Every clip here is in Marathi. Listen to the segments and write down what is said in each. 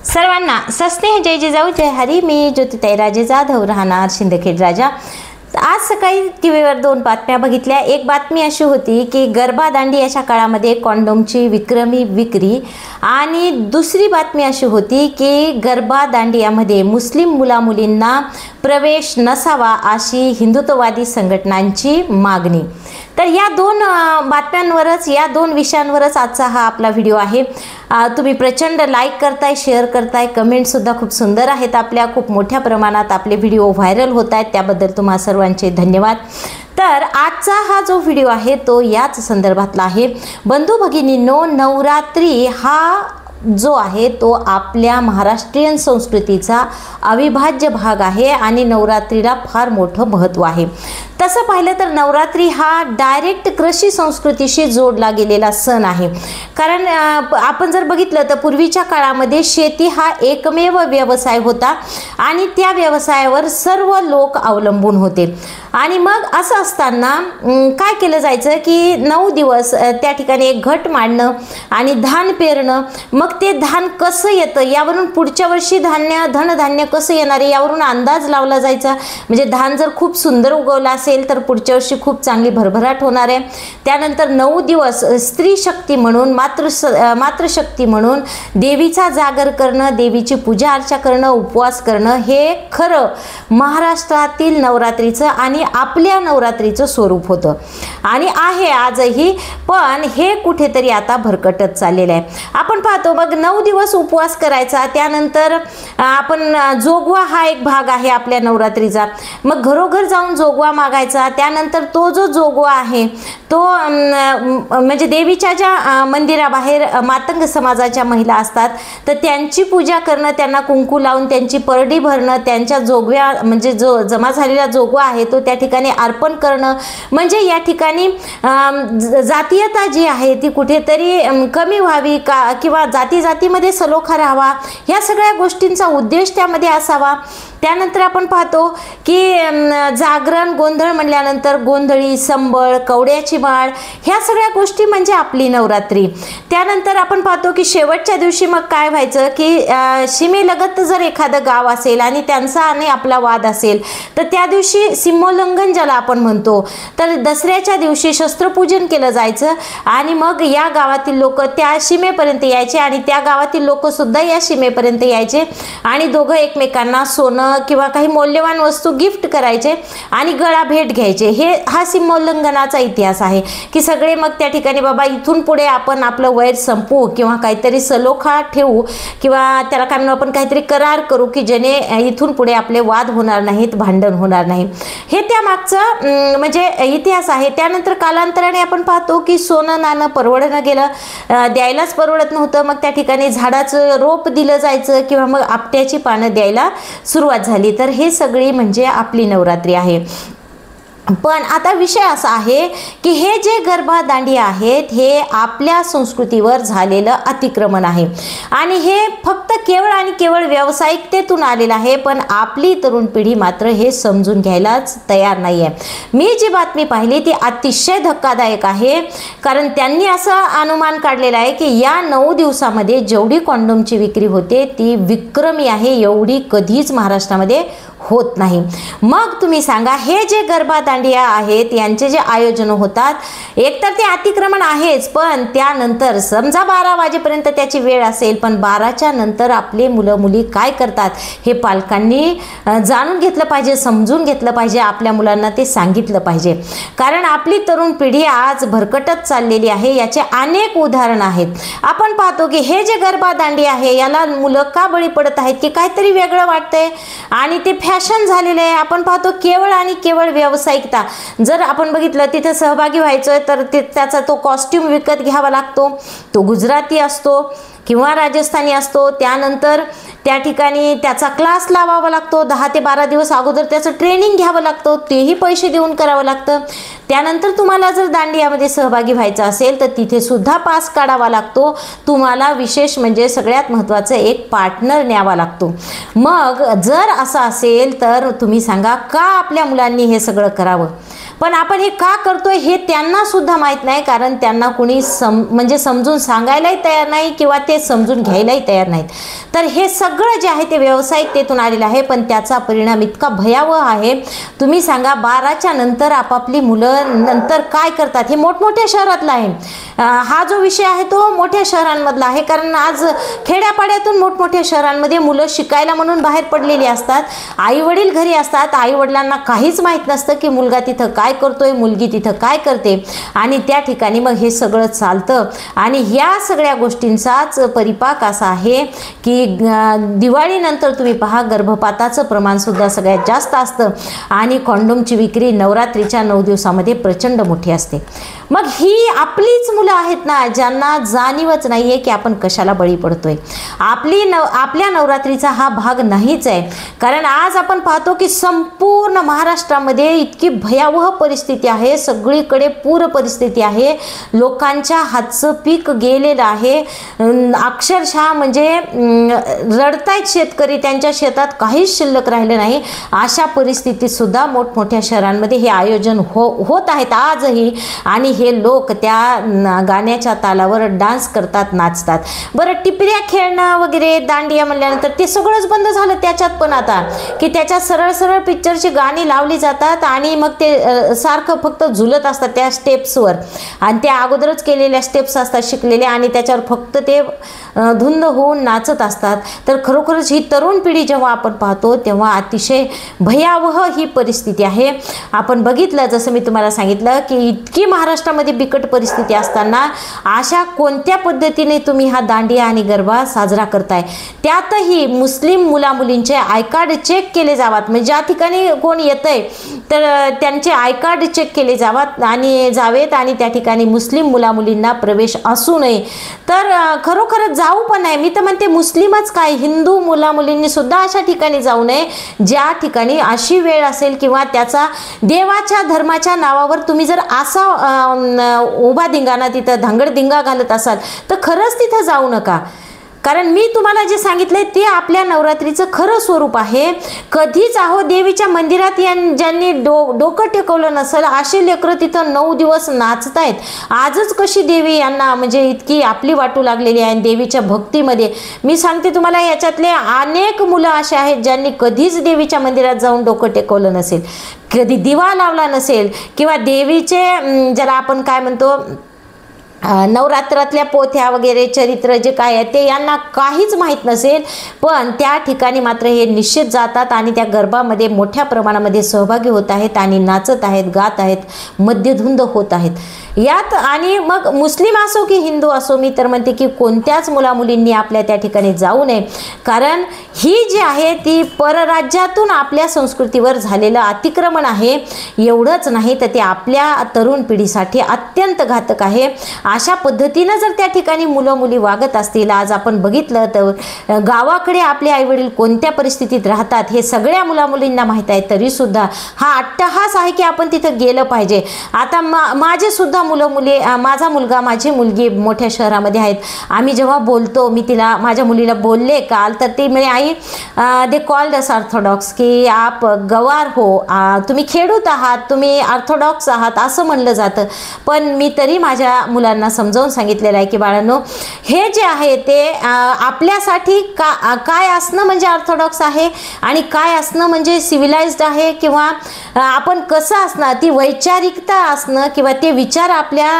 सर्वांना सस्नेह जय जिजाऊ जय हरी. मी ज्योतिताई राजे जाधव, राहणार शिंदखेड राजा. आज सकाळी टीव्हीवर 2 बातम्या बघितल्या. एक बातमी अशी होती की गरबादांडियाच्या काळामध्ये कॉन्डोमची विक्रमी विक्री, आणि दुसरी बातमी अशी होती की गरबादांडियामध्ये मुस्लिम मुलामुलींना प्रवेश नसावा अशी हिंदुत्ववादी संघटनांची मागणी. तर या 2 बातम्यांवरच, या 2 विषयांवरच आजचा हा आपला व्हिडिओ आहे. तुम्ही प्रचंड लाईक करताय, शेअर करताय, कमेंटसुद्धा खूप सुंदर आहेत आपल्या. खूप मोठ्या प्रमाणात आपले व्हिडिओ व्हायरल होत आहेत, त्याबद्दल तुम्हा सर्वांचे धन्यवाद. तर आजचा हा जो व्हिडिओ आहे तो याच संदर्भातला आहे. बंधू भगिनींनो, नवरात्री हा जो आहे तो आपल्या महाराष्ट्रीयन संस्कृतीचा अविभाज्य भाग आहे आणि नवरात्रीला फार मोठं महत्त्व आहे. तसं पाहिलं तर नवरात्री हा डायरेक्ट कृषी संस्कृतीशी जोडला गेलेला सण आहे. कारण आपण जर बघितलं तर पूर्वीच्या काळामध्ये शेती हा एकमेव व्यवसाय होता आणि त्या व्यवसायावर सर्व लोक अवलंबून होते. आणि मग असं असताना काय केलं जायचं की 9 दिवस त्या ठिकाणी एक घट मांडणं आणि धान पेरणं. मग ते धान कसं येतं यावरून पुढच्या वर्षी धनधान्य कसं येणार आहे यावरून अंदाज लावला जायचा. म्हणजे धान जर खूप सुंदर उगवलं असेल तर पुढच्या वर्षी खूप चांगली भरभराट होणार आहे. त्यानंतर 9 दिवस स्त्री शक्ती म्हणून, मातृशक्ती म्हणून देवीचा जागर करणं, देवीची पूजा अर्चा करणं, उपवास करणं हे खरं महाराष्ट्रातील नवरात्रीचं आणि आपल्या नवरात्रीचं स्वरूप होतं आणि आहे आजही. पण हे कुठेतरी आता भरकटत चाललेलं आहे. आपण पाहतो मग 9 दिवस उपवास करायचा, त्यानंतर आपण जोगवा हा एक भाग आहे आपल्या नवरात्रीचा. मग घरोघर जाऊन जोगवा मागायचा. त्यानंतर तो जो जोगवा आहे तो म्हणजे देवीच्या ज्या मंदिराबाहेर मातंग समाजाच्या महिला असतात तर त्यांची पूजा करणं, त्यांना कुंकू लावून त्यांची परडी भरणं, त्यांच्या जोगव्या म्हणजे जो जमा झालेला जोगवा आहे तो त्या ठिकाणी अर्पण करणं. म्हणजे या ठिकाणी जातीयता जी आहे ती कुठेतरी कमी व्हावी का किंवा जातीमध्ये सलोखा राहावा, ह्या सगळ्या गोष्टींचा उद्देश त्यामध्ये असावा. त्यानंतर आपण पाहतो की जागरण गोंधळ म्हणल्यानंतर गोंधळी, संबळ, कवड्याची माळ ह्या सगळ्या गोष्टी म्हणजे आपली नवरात्री. त्यानंतर आपण पाहतो की शेवटच्या दिवशी मग काय व्हायचं की सीमेलगत जर एखादं गाव असेल आणि त्यांचा आणि आपला वाद असेल तर त्या दिवशी सीमोल्लंघन ज्याला आपण म्हणतो, तर दसऱ्याच्या दिवशी शस्त्रपूजन केलं जायचं आणि मग या गावातील लोक त्या सीमेपर्यंत यायचे आणि त्या गावातील लोक सुद्धा या सीमेपर्यंत यायचे आणि दोघं एकमेकांना सोनं किंवा काही मौल्यवान वस्तू गिफ्ट करायचे आणि गळा भेट घ्यायचे. हा सीमोल्लंघनाचा इतिहास आहे की सगळे मग त्या ठिकाणी बाबा इथून पुढे आपण आपलं वैर संपवू किंवा काहीतरी सलोखा ठेवू किंवा त्याला काय म्हणू आपण काहीतरी करार करू की जेणे इथून पुढे आपले वाद होणार नाहीत, भांडण होणार नाही. हे त्यामागचं म्हणजे इतिहास आहे. त्यानंतर कालांतराने आपण पाहतो की सोनं नाणं परवडणं गेलं, द्यायलाच परवडत नव्हतं. मग त्या ठिकाणी झाडाचं रोप दिलं जायचं किंवा मग आपट्याची पानं द्यायला सुरुवात झाली. तर हे सगळी म्हणजे आपली नवरात्री आहे. पण आता विषय असा आहे की हे जे गरबा दांडिया आहेत हे आपल्या संस्कृतीवर झालेलं अतिक्रमण आहे आणि हे फक्त केवळ आणि केवळ व्यावसायिकतेतून आलेलं आहे. पण आपली तरुण पिढी मात्र हे समजून घ्यायलाच तयार नाही आहे. मी जी बातमी पाहिली ती अतिशय धक्कादायक आहे. कारण त्यांनी असं अनुमान काढलेला आहे की या 9 दिवसामध्ये जेवढी कॉन्डोमची विक्री होते ती विक्रमी आहे, एवढी कधीच महाराष्ट्रामध्ये होत नाही. मग तुम्ही सांगा, हे जे गरबा दांडिया आहेत यांचे जे आयोजन होतात एकतर ते अतिक्रमण आहेच, पण त्यानंतर समजा 12 वाजेपर्यंत त्याची वेळ असेल पण 12च्या नंतर आपले मुलं मुली काय करतात हे पालकांनी जाणून घेतलं पाहिजे, समजून घेतलं पाहिजे, आपल्या मुलांना ते सांगितलं पाहिजे. कारण आपली तरुण पिढी आज भरकटत चाललेली आहे. याचे अनेक उदाहरण आहेत. आपण पाहतो की हे जे गरबा दांडिया आहे याला मुलं का बळी पडत आहेत की काहीतरी वेगळं वाटतंय आणि ते फॅशन झालेलं आहे. आपण पाहतो केवळ आणि केवळ व्यावसायिकता. जर आपण बघितलं तिथे सहभागी व्हायचं तर त्याचा तो कॉस्ट्यूम विकत घ्यावा लागतो, तो गुजराती असतो किंवा राजस्थानी असतो. त्यानंतर त्या ठिकाणी त्याचा क्लास लावावा लागतो, 10 ते 12 दिवस अगोदर त्याचं ट्रेनिंग घ्यावं लागतं, तेही पैसे देऊन करावं लागतं. त्यानंतर तुम्हाला जर दांडियामध्ये सहभागी व्हायचं असेल तर तिथे सुद्धा पास काढावा लागतो. तुम्हाला विशेष म्हणजे सगळ्यात महत्त्वाचं एक पार्टनर न्यावा लागतो. मग जर असं असेल तर तुम्ही सांगा का आपल्या मुलांनी हे सगळं करावं. पण आपण हे का करतोय हे त्यांना सुद्धा माहीत नाही, कारण त्यांना कुणी म्हणजे समजून सांगायलाही तयार नाही किंवा ते समजून घ्यायलाही तयार नाहीत. तर हे सगळं जे आहे ते व्यावसायिकतेतून आलेलं आहे, पण त्याचा परिणाम इतका भयावह आहे. तुम्ही सांगा 12च्या नंतर आपापली मुलं नंतर काय करतात. हे मोठमोठ्या शहरातला आहे. हा जो विषय आहे तो मोठ्या शहरांमधला आहे, कारण आज खेड्यापाड्यातून मोठमोठ्या शहरांमध्ये मुलं शिकायला म्हणून बाहेर पडलेली असतात. आई वडील घरी असतात. आई वडिलांना काहीच माहीत नसतं की मुलगा तिथं काय करतोय, मुलगी तिथं काय करते, आणि त्या ठिकाणी मग हे सगळं चालतं. आणि ह्या सगळ्या गोष्टींचाच परिपाक असा आहे की दिवाळीनंतर तुम्ही पहा गर्भपाताचं प्रमाण सुद्धा सगळ्यात जास्त असतं आणि कॉन्डोमची विक्री नवरात्रीच्या 9 दिवसामध्ये प्रचंड मोठी असते. मग ही आपलीच मुलं आहेत ना, ज्यांना जाणीवच नाही आहे की आपण कशाला बळी पडतोय. आपल्या नवरात्रीचा हा भाग नाहीच आहे. कारण आज आपण पाहतो की संपूर्ण महाराष्ट्रामध्ये इतकी भयावह परिस्थिती आहे, सगळीकडे पूर परिस्थिती आहे, लोकांच्या हातचं पीक गेलेलं आहे. अक्षरशः म्हणजे रडतायत शेतकरी, त्यांच्या शेतात काहीच शिल्लक राहिलं नाही. अशा परिस्थितीत सुद्धा मोठमोठ्या शहरांमध्ये हे आयोजन होत आहेत आजही, आणि हे लोक त्या गाण्याच्या तालावर डान्स करतात, नाचतात. बरं, टिपऱ्या खेळणं वगैरे दांडिया म्हणल्यानंतर ते सगळंच बंद झालं. त्याच्यात पण आता की त्याच्यात सरळ सरळ पिक्चरची गाणी लावली जातात आणि मग ते सारखं फक्त झुलत असतात त्या स्टेप्सवर, आणि त्या अगोदरच केलेल्या स्टेप्स असतात शिकलेल्या, आणि त्याच्यावर फक्त ते धुंद होऊन नाचत असतात. तर खरोखरच ही तरुण पिढी जेव्हा आपण पाहतो तेव्हा अतिशय भयावह ही परिस्थिती आहे. आपण बघितलं, जसं मी तुम्हाला सांगितलं की इतकी महाराष्ट्रामध्ये बिकट परिस्थिती असताना अशा कोणत्या पद्धतीने तुम्ही हा दांडिया आणि गरबा साजरा करताय. त्यातही मुस्लिम मुलामुलींचे आय कार्ड चेक केले जावात, म्हणजे ज्या ठिकाणी कोण येतंय तर त्यांचे आय कार्ड चेक केले जावेत आणि त्या ठिकाणी मुस्लिम मुलामुलींना प्रवेश असू नये. तर खरोखरच जाऊ पण नाही. मी तर म्हणते मुस्लिमच काय, हिंदू मुलामुलींनी सुद्धा अशा ठिकाणी जाऊ नये ज्या ठिकाणी अशी वेळ असेल किंवा त्याचा देवाच्या धर्माच्या नावावर तुम्ही जर असा उभा धिंगाणा तिथं धांगडधिंगा घालत असाल तर खरंच तिथं जाऊ नका. कारण मी तुम्हाला जे सांगितलंय ते आपल्या नवरात्रीचं खरं स्वरूप आहे. कधीच देवीच्या मंदिरात ज्यांनी डोकं टेकवलं नसेल असे लेकरं तिथं 9 दिवस नाचतायत. आजच कशी देवी यांना म्हणजे इतकी आपली वाटू लागलेली आहे देवीच्या भक्तीमध्ये. मी सांगते तुम्हाला, याच्यातले अनेक मुलं असे आहेत ज्यांनी कधीच देवीच्या मंदिरात जाऊन डोकं टेकवलं नसेल, कधी दिवा लावला नसेल, किंवा देवीचे ज्याला आपण काय म्हणतो नवरात्रातल्या पोथ्या वगैरे चरित्र जे काय आहे ते यांना काहीच माहीत नसेल. पण त्या ठिकाणी मात्र हे निश्चित जातात आणि त्या गरबामध्ये मोठ्या प्रमाणामध्ये सहभागी होत आहेत आणि नाचत आहेत, गात आहेत, मद्यधुंद होत आहेत यात. आणि मग मुस्लिम असो की हिंदू असो, मी तर म्हणते की कोणत्याच मुलामुलींनी आपल्या त्या ठिकाणी जाऊ नये. कारण ही जी आहे ती परराज्यातून आपल्या संस्कृतीवर झालेलं अतिक्रमण आहे. एवढंच नाही तर ते आपल्या तरुण पिढीसाठी अत्यंत घातक आहे. अशा पद्धतीनं जर त्या ठिकाणी मुलं मुली वागत असतील, आज आपण बघितलं तर गावाकडे आपले आईवडील कोणत्या परिस्थितीत राहतात हे सगळ्या मुलामुलींना माहीत आहे, तरीसुद्धा हा अट्टहास आहे की आपण तिथं गेलं पाहिजे. आता माझे सुद्धा मुलं मुली, माझा मुलगा माझी मुलगी मोठ्या शहरामध्ये आहेत. आम्ही जेव्हा बोलतो, मी तिला माझ्या मुलीला बोलले काल, तर ती म्हणे आई दे कॉल्ड अस ऑर्थोडॉक्स की आप गवार हो, तुम्ही खेडूत आहात, तुम्ही ऑर्थोडॉक्स आहात असं म्हणलं जातं. पण मी तरी माझ्या मुलांना समजावून सांगितलेलं आहे की बाळांनो, हे जे आहे ते आपल्यासाठी काय असणं म्हणजे ऑर्थोडॉक्स आहे आणि काय असणं म्हणजे सिव्हिलाइज्ड आहे, किंवा आपण कसं असणं, ती वैचारिकता असणं किंवा ते विचार आपल्या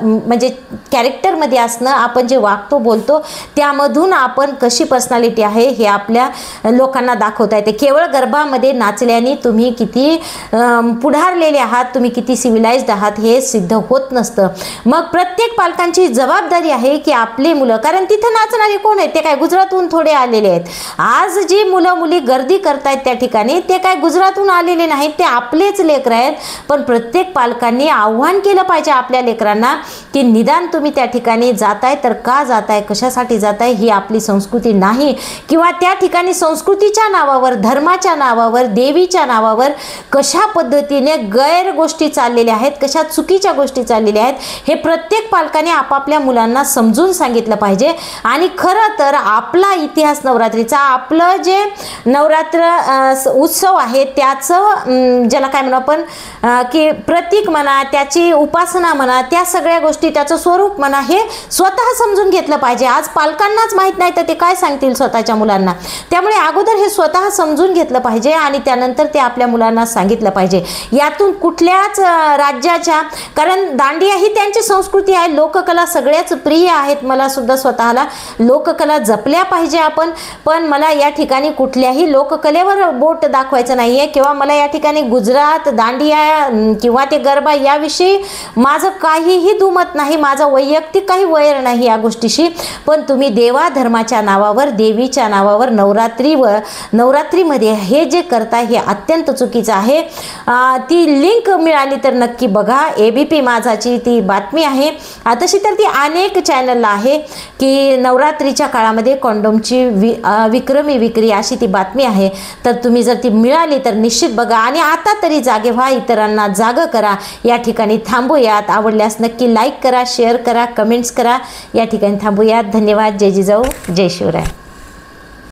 म्हणजे कॅरेक्टरमध्ये असणं, आपण जे वागतो बोलतो त्यामधून आपण कशी पर्सनॅलिटी आहे हे आपल्या लोकांना दाखवता येते. केवळ गरबामध्ये नाचल्याने तुम्ही किती पुढारलेले आहात, तुम्ही किती सिव्हिलाइज्ड आहात हे सिद्ध होत नसतं. मग प्रत्येक पालकांची जबाबदारी आहे की आपली मुलं, कारण तिथं नाचणारे कोण आहेत, ते काय गुजरातहून थोडे आलेले आहेत. आज जी मुलं मुली गर्दी करतायत त्या ठिकाणी ते काय गुजरातहून आलेले नाहीत, ते आपलेच लेकरं आहेत. पण प्रत्येक पालकांनी आव्हान केलं पाहिजे आपल्या लेकरांना की निदान तुम्ही तुम्ही त्या ठिकाणी जाताय तर का जाताय, कशासाठी जाताय, ही आपली संस्कृती नाही. किंवा त्या ठिकाणी संस्कृतीच्या नावावर, धर्माच्या नावावर, देवीच्या नावावर कशा पद्धतीने गैर गोष्टी चाललेल्या आहेत, कशा चुकीच्या गोष्टी चाललेल्या आहेत, हे प्रत्येक पालकाने आपापल्या मुलांना समजून सांगितलं पाहिजे. आणि खरं तर आपला इतिहास नवरात्रीचा, आपलं जे नवरात्र उत्सव आहे त्याचं ज्याला काय म्हणू आपण की प्रतीक म्हणा, त्याची उपासना म्हणा, त्या सगळ्या गोष्टी, त्याचं स्वरूप म्हणा, हे स्वतः समजून घेतलं पाहिजे. आज पालकांनाच माहीत नाही तर ते काय सांगतील स्वतःच्या मुलांना. त्यामुळे अगोदर हे स्वतः समजून घेतलं पाहिजे आणि त्यानंतर ते आपल्या मुलांना सांगितलं पाहिजे. यातून कुठल्याच राज्याच्या, कारण दांडिया ही त्यांची संस्कृती आहे, लोककला सगळ्याच प्रिय आहेत. मला सुद्धा स्वतःला लोककला जपल्या पाहिजे आपण. पण मला या ठिकाणी कुठल्याही लोककलेवर बोट दाखवायचं नाही आहे किंवा मला या ठिकाणी गुजरात, दांडिया किंवा ते गरबा याविषयी माझं काहीही दुमत नाही, माझं वैयक्तिक काही वैर नाही या गोष्टीशी. पण तुम्ही देवा धर्माच्या नावावर, देवीच्या नावावर नवरात्रीमध्ये हे जे करताय हे अत्यंत चुकीचं आहे. ती लिंक मिळाली तर नक्की बघा. ABP माझाची ती बातमी आहे. तशी तर ती अनेक चॅनलला आहे की नवरात्रीच्या काळामध्ये कॉन्डोमची विक्रमी विक्री अशी ती बातमी आहे. तर तुम्ही जर ती मिळाली तर निश्चित बघा आणि आता तरी जागे व्हा, इतरांना जागं करा. या ठिकाणी थांबूयात. आवडल्यास नक्की लाईक करा, शेअर करा, कमेंट्स करा. या ठिकाणी थांबूयात. धन्यवाद. जय जिजाऊ, जय शिवराय.